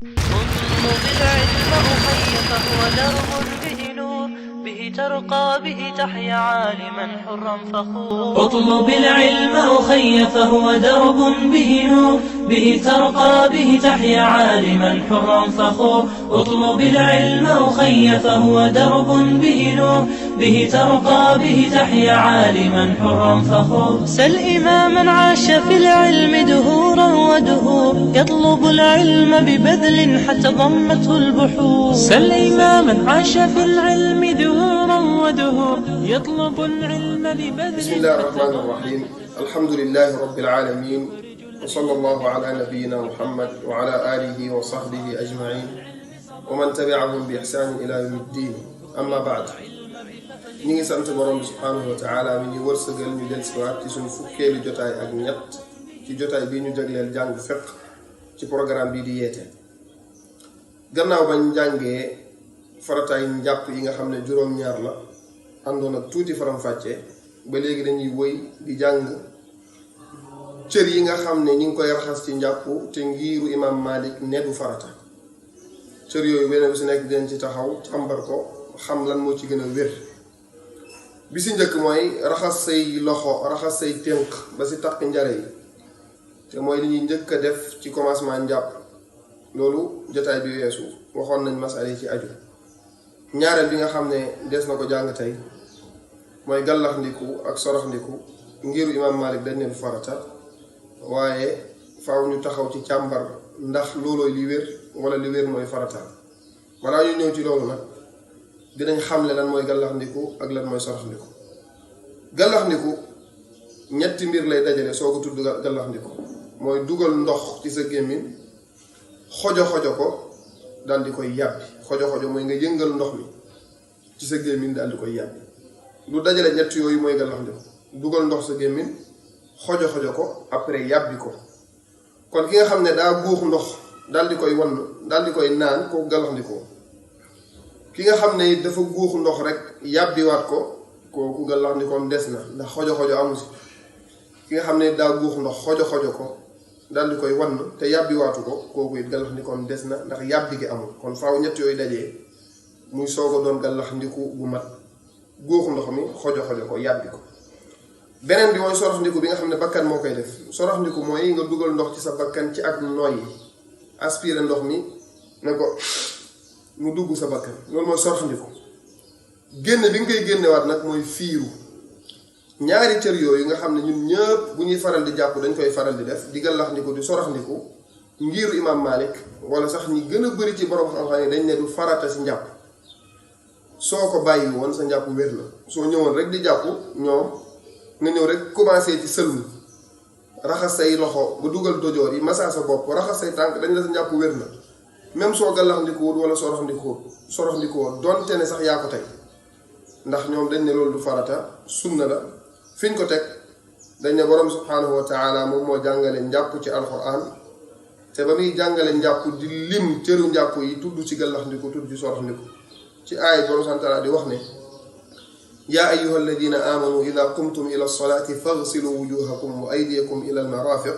اطلب العلم أخي فهو درب به نور، به ترقى به تحيا عالما حرا فخور. اطلب العلم أخي فهو درب به نور، به ترقى به تحيا عالما حرا فخور. اطلب العلم أخي فهو درب به نور، به ترقى به تحيا عالما حرا فخور. سل إماما عاش في العلم دهورا ودهور، يطلب العلم ببذل حتى ضمته البحور. سل إماما عاش في العلم دهورا ودهور، يطلب العلم ببذل. بسم الله الرحمن الرحيم. الحمد لله رب العالمين، وصلى الله على نبينا محمد وعلى آله وصحبه أجمعين ومن تبعهم بإحسان إلى يوم الدين. أما بعد، ñi ngi sant borom bi subhanahu wa taala mi ñu wërsëgal ñu del siwaat ci suñu fukkeelu jotaay ak ñett ci jotaay bi ñu jagleel jàng fiqh ci programme bi di yeete. gannaaw bañ jàngee farataay njàpp yi nga xam ne juróom-ñaar la àndoon ak tuuti faram-fàcce, ba léegi dañuy wëy di jàng cër yi nga xam ne ñi ngi koy raxas ci njàpp te ngiiru imam Malik ne du farata. cër yooyu benn bi si nekk dinañ ci taxaw càmbar ko xam lan moo ci gën a wér. bi si njëkk mooy raxas say loxo, raxas say tënk ba si taq njare yi, te mooy li ñuy njëkk a def ci commencement njàpp. loolu jotaay bi weesu waxoon nañ masala yi ci aju. ñaareel bi nga xam ne des na ko jàng tey mooy gàllax ndiku ak sorox ndiku ngiru imam Malik dañ ne du farata, waaye faaw ñu taxaw ci càmbar ndax loolooy li wér wala li wér mooy farata. balaa ñu ñëw ci loolu nag dinañ xamle lan mooy gàllax ndiku ak lan mooy sorox ndiku. gàllax ndiku ñetti mbir lay dajale soo ko tudd gàllax ndiku. mooy dugal ndox ci sa gémmiñ, xojo ko daal di koy yàbbi. xojo mooy nga yëngal ndox mi ci sa gémmiñ daal di koy yàbbi. lu dajale ñett yooyu mooy gàllax ndiku. dugal ndox sa gémmiñ, xojo ko, après yàbbi ko. kon ki nga xam ne daa guux ndox daal di koy wann daal di koy naan kooku gàllax ndiku. ki nga xam ne dafa guux ndox rek yàbbiwaat ko, kooku gàllax ndikoom des na ndax xojo amu si. ki nga xam ne daa guux ndox xojo ko daal di koy wann te yàbbiwaatu ko, kooku it gàllax ndikoom des na ndax yàbbi gi amul. kon faaw ñett yooyu dajee muy soog a doon gàllax ndiku bu mat. guux ndox mi, xojo ko, yàbbi ko. beneen bi mooy sorox ndiku bi nga xam ne bakkan moo koy def. sorox ndiku mooy nga dugal ndox ci sa bakkan ci ak noyyi, aspiré ndox mi ne ko mu dugg sa bakkan, loolu mooy sorox ndiku. génn bi nga koy génnewaat nag mooy fiiru. ñaari cër yooyu nga xam ne ñun ñëpp bu ñuy faral di jàpp dañ koy faral di def, di gàllax ndiku di sorox ndiku, ngiru imam Malik wala sax ñi gën a bëri ci borom xam-xam yi dañ ne du farata si njàpp. soo ko bàyyi woon sa njàpp wér na. soo ñëwoon rek di jàpp ñoom nga ñëw rek commencé ci sëlmu, raxas say loxo ba dugal dojoor yi, massa sa bopp, raxas say tànk, dañ la sa njàpp wér na. même soo gàllax ndikuwut wala sorox ndikuwut donte ne sax yaa ko tey, ndax ñoom dañ ne loolu du farata, sunna la. fiñ ko teg dañ ne borom subhanahu wa taala moom moo jàngale njàpp ci alquran, te ba muy jàngale njàpp di lim cëru njàpp yi tudd ci gàllax ndiku, tudd ci sorox ndiku. ci aaya borom subhanahu wa taala di wax ne yaa ayyuha alladina amanu ida qumtum ila lsolati fagsilu wujuhakum wa aydiyakum ila almarafiq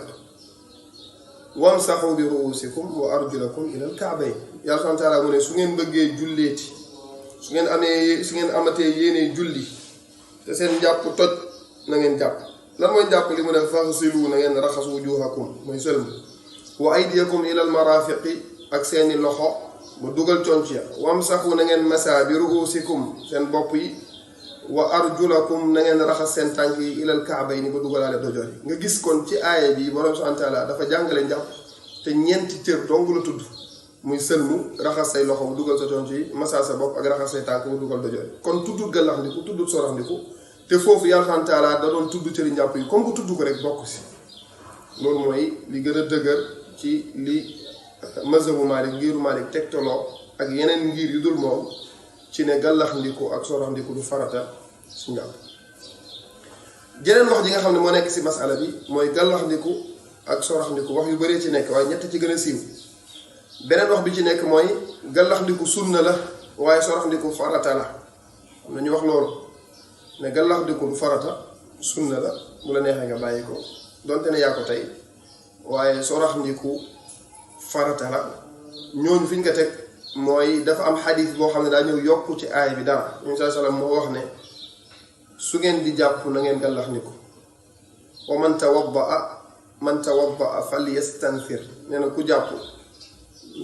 wamsaxu bi ruusikum wa arjulakum ila alkaabayn. yàlla subhanahu wa taala mu ne su ngeen bëggee julleeti, su ngeen amatee yéene julli te seen njàpp toj, na ngeen jàpp. lan mooy jàpp li mu ne fagsilu, na ngeen raxas wujuhakum mooy sëlmu, wa aydiyakum ila almarafiqi ak seeni loxo ba dugal conc ya, wamsaxu na ngeen masa bi ruusikum seen bopp yi, wa arjulakum na ngeen raxas seen tànk yi ilal kaabayni ba dugalaale dojoor yi. nga gis kon ci aaya bi borom subhanahu wa taala dafa jàngale njàpp te ñeenti cër dong la tudd, muy sëlmu, raxas say loxo ba dugal sa conc yi, masa sa bopp ak raxas say tànk ba dugal dojoor yi. kon tuddut gàllax ndiku, tuddut sorox ndiku, te foofu yàlla subhanahu wa taala da doon tudd cëri njàpp yi, comme que tudd ko rek bokk si. loolu mooy li gën a dëgër ci li mazhabu Malik, ngiru Malik tegtaloo ak yeneen ngir yu dul moom ci ne gàllax ndiku ak sorox ndiku du farata su njàpp. jeneen wax ji nga xam ne moo nekk si masala bi mooy gàllax ndiku ak sorox ndiku wax yu bëree ci nekk, waaye ñett ci gën a siiw. beneen wax bi ci nekk mooy gàllax ndiku sunna la waaye sorox ndiku farata la. am na ñu wax loolu ne gàllax ndiku du farata, sunna la, bu la neexee nga bàyyi ko donte ne yaa ko tey, waaye sorox ndiku farata la ñooñu fi ñu ko teg mooy dafa am xadis boo xam ne daa ñëw yokku ci aay bi dara Yonent bi sallam moo wax ne su ngeen di jàpp na ngeen gàllax ni ko wa man tawaddaa falyastanfir nee na ku jàpp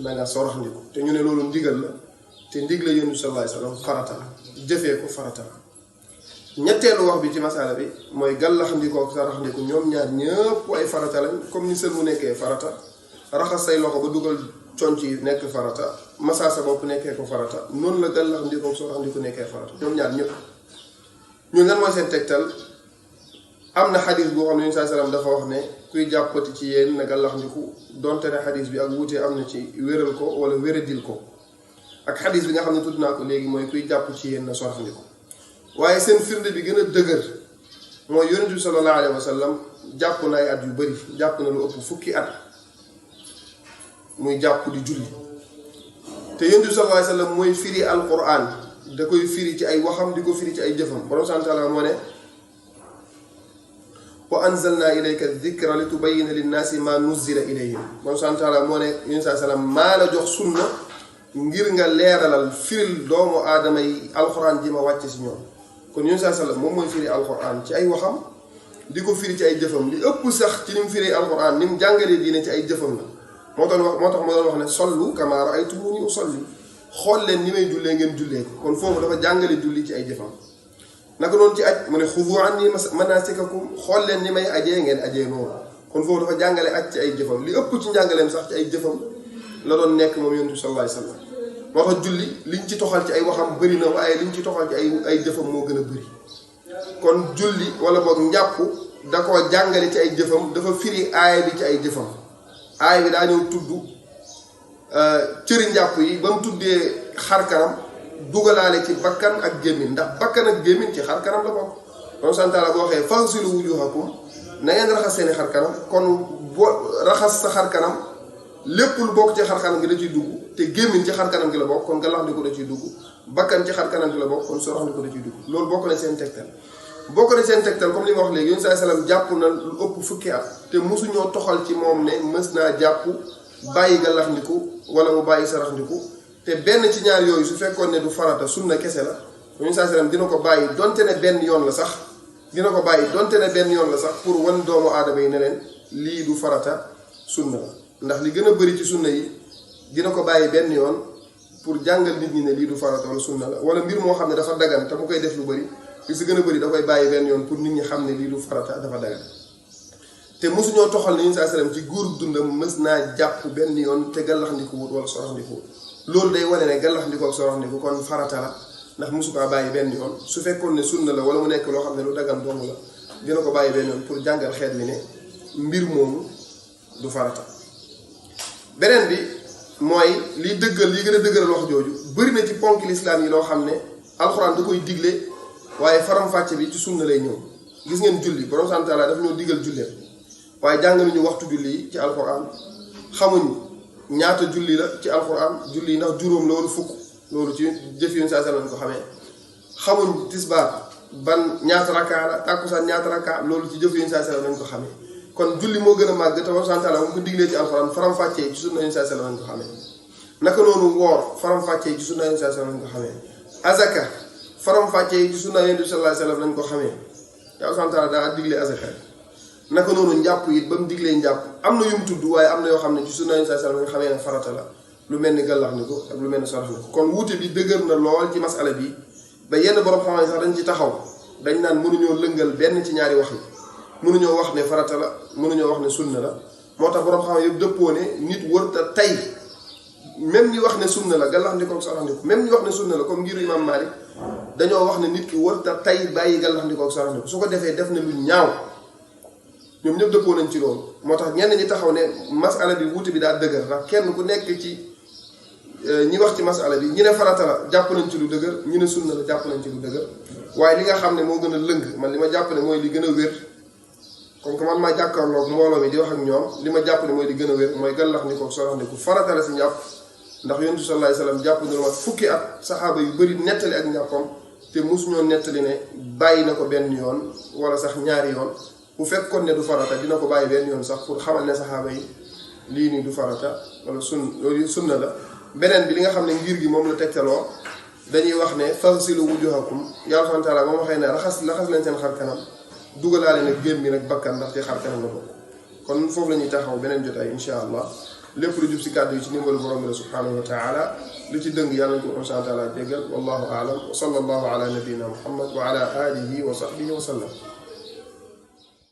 na nga sorax ni ko te ñu ne loolu ndigal la te ndigal la Yonent bi sallallahu alayhi wasallam farata la jëfee ko farata la ñetteelu wax bi ci masala bi mooy gàllax ndiko ak sarax ndiko ñoom ñaar ñëpp ay farata lañ comme ni sël mu nekkee farata raxas say loxo ba dugal conc yi nekk farata massa sa bopp nekkee ko farata noonu la gàllax ndiko ak sarax ndiko nekkee farata ñoom ñaar ñëpp ñun lan mooy seen tegtal am na xadis boo xam ne Yonent sallam dafa wax ne kuy jàppati ci yéen na gàllax ndiku donte ne xadis bi ak wuutee am na ci wéral ko wala wéradil ko ak xadis bi nga xam ne tudd naa ko léegi mooy kuy jàpp ci yéen na sorax ndiko waaye seen firnde bi gën a dëgër mooy Yonent bi sallallahu alayhi wa sallam jàpp na ay at yu bëri jàpp na lu ëpp fukki at muy jàpp di julli te Yonent bi sallallahu alayhi wa sallam mooy firi alquran da koy firi ci ay waxam di ko firi ci ay jëfam borom sant Yàlla moo ne wa anzalna ilayka dhikra li tubayyina linnaasi ma nuzzila ilayhim borom sant Yàlla moo ne Yonent bi sallallahu alayhi wa sallam maa la jox sunna ngir nga leeralal firil doomu aadama yi alquran ji ma wàcce si ñoom kon Yonent sallallahu alayhi wasallam moom mooy firi alquran ci ay waxam di ko firi ci ay jëfam li ëpp sax ci ni mu firi alquran ni mu jàngalee diine ci ay jëfam la moo tax ma doon wax ne sallu kamaa ra'aytumuni usalli xool leen ni may jullee ngeen jullee ko kon foofu dafa jàngale julli ci ay jëfam naka noonu ci aj mu ne xudu anni manasikakum xool leen ni may ajee ngeen ajee noonu kon foofu dafa jàngale aj ci ay jëfam li ëpp ci njàngaleem sax ci ay jëfam la doon nekk moom Yonent sallallahu alayhi wasallam moo tax julli liñ ci toxal ci ay waxam bëri na waaye liñ ci toxal ci ay jëfam moo gën a bëri kon julli wala boog njàpp da koo jàngale ci ay jëfam dafa firi aaya bi ci ay jëfam aaya bi daa ñëw tudd cëri njàpp yi ba mu tuddee xar kanam dugalaale ci bakkan ak gémmiñ ndax bakkan ak gémmiñ ci xar kanam la bokk kon santaala boo waxee faghsilu wujuhakum na ngeen raxas seeni xar kanam kon boo raxas sa xar kanam lépp lu bokk ci xar kanam gi da ciy dugg te gémmiñ ci xar kanam gi la bokk kon gàllax ndiko da ciy dugg bakkan ci xar kanam gi la bokk kon sorox ndiko da ciy dugg loolu bokk na seen tegtal comme li ma wax léegi Yonent sallallahu alayhi wasallam jàpp na lu ëpp fukki at te mosuñoo toxal ci moom ne mës naa jàpp bàyyi gàllax ndiko wala mu bàyyi sarax ndiko te benn ci ñaar yooyu su fekkoon ne du farata sunna kese la Yonent sallallahu alayhi wasallam dina ko bàyyi donte ne benn yoon la sax pour wan doomu aadama yi ne leen lii du farata sunna la ndax li gën a bëri ci sunna yi dina ko bàyyi benn yoon pour jàngal nit ñi ne lii du farata wala sunna la wala mbir moo xam ne dafa dagan te mu koy def lu bëri li si gën a bëri da koy bàyyi benn yoon pour nit ñi xam ne lii du farata dafa dagan te mosuñoo toxal ne Yonent sallallahu alayhi wasallam ci guurub dundam mës naa jàpp benn yoon te gàllax ndiko wut wala sorox ndiko loolu day wane ne gàllax ndiko ak sorox ndiko kon farata la ndax mosu kaa bàyyi benn yoon su fekkoon ne sunna la wala mu nekk loo xam ne lu dagan dong la dina ko bàyyi benn yoon pour jàngal xeet wi ne mbir moomu du farata beneen bi mooy liy dëggal li gën a dëggalal wax jooju bëri na ci ponk lislaam yi loo xam ne alxuraan da koy digle waaye faram-fàcce bi ci sunna lay ñëw gis ngeen julli borom sant Yàlla dafa ñoo digal jullee waaye jàng nañu waxtu julli yi ci alxuraan xamuñ ñaata julli la ci alxuraan julli yi ndax juróom la wala fukk loolu ci jëf Yonent sallallahu alayhi wasallam ko xamee xamuñ tisbaar ban ñaata rakkaa la tàkkusaan ñaata rakkaa loolu ci jëf Yonent sallallahu alayhi wasallam ko xamee kon julli moo gën a màgg te borom sant Yàlla mu ko diglee ci alxuraan faram-fàccee ci sunna Yonent sallallahu alayhi wasallam ko xamee naka noonu woor faram-fàccee ci sunna Yonent sallallahu alayhi wasallam ko xamee azaka faram-fàccee ci sunna Yonent sallallahu alayhi wasallam lañ ko xamee te sant Yàlla daa diglee azaka naka noonu njàpp it ba mu diglee njàpp am na yu mu tudd waaye am na yoo xam ne ci sunna Yonent sallallahu alayhi wasallam nga xamee ne farata la lu mel ni gàllax ndiko ak lu mel ni sarax ndiko kon wuute bi dëgër na lool ci masala bi ba yenn borom xam-xam sax dañ ci taxaw dañ naan mënuñoo lëngal benn ci ñaari wax yi mënuñoo wax ne farata la mënuñoo wax ne sunna la moo tax borom xam-xam yëpp dëppoo ne nit wërta tey même ñi wax ne sunna la gàllax ndiko ak sarax ndiko même ñi wax ne sunna la comme ngir Imam Malik dañoo wax ne nit ki wërta tey bàyyi gàllax ndiko ak sarax ndiko su ko defee def na lu ñaaw ñoom ñëpp dëppoo nañ ci loolu moo tax ñenn ñi taxaw ne masala bi wuute bi daa dëgër ndax kenn ku nekk ci ñi wax ci masala bi ñi ne farata la jàpp nañ ci lu dëgër ñi ne sunna la jàpp nañ ci lu dëgër waaye li nga xam ne moo gën a lëng man li ma jàpp ne mooy li gën a wér comme que man maa jàkkaarloog mbooloo mi di wax ak ñoom li ma jàpp ne mooy li gën a wér mooy gàllax ndiko sarax ndiko farata la si njàpp ndax Yonent bi sallallahu alayhi wasallam jàpp na lu mat fukki at saxaaba yu bëri nettali ak njàppam te mosuñoo nettali ne bàyyi na ko benn yoon wala sax ñaari yoon bu fekkoon ne du farata dina ko bàyyi benn yoon sax pour xamal ne saxaaba yi lii nii du farata wala loolu sunna la beneen bi li nga xam ne ngir gi moom la tegtaloo dañuy wax ne fagsilu wujuhakum yàlla subhanahu wa taala moom waxee ne raxas leen seen xar kanam dugalaale nag gémmiñ nag bakkan ndax ci xar kanam la bokk kon foofu la ñuy taxaw beneen jotaay insha allah lépp lu jub si kàddu yi ci ndimbalu borom bi la subhanahu wa taala lu ci dëng yàlla ko insha allah déggal wallahu a'lam wa sallallahu ala nabiyyina muhammad wa ala alihi wa sahbihi wa sallam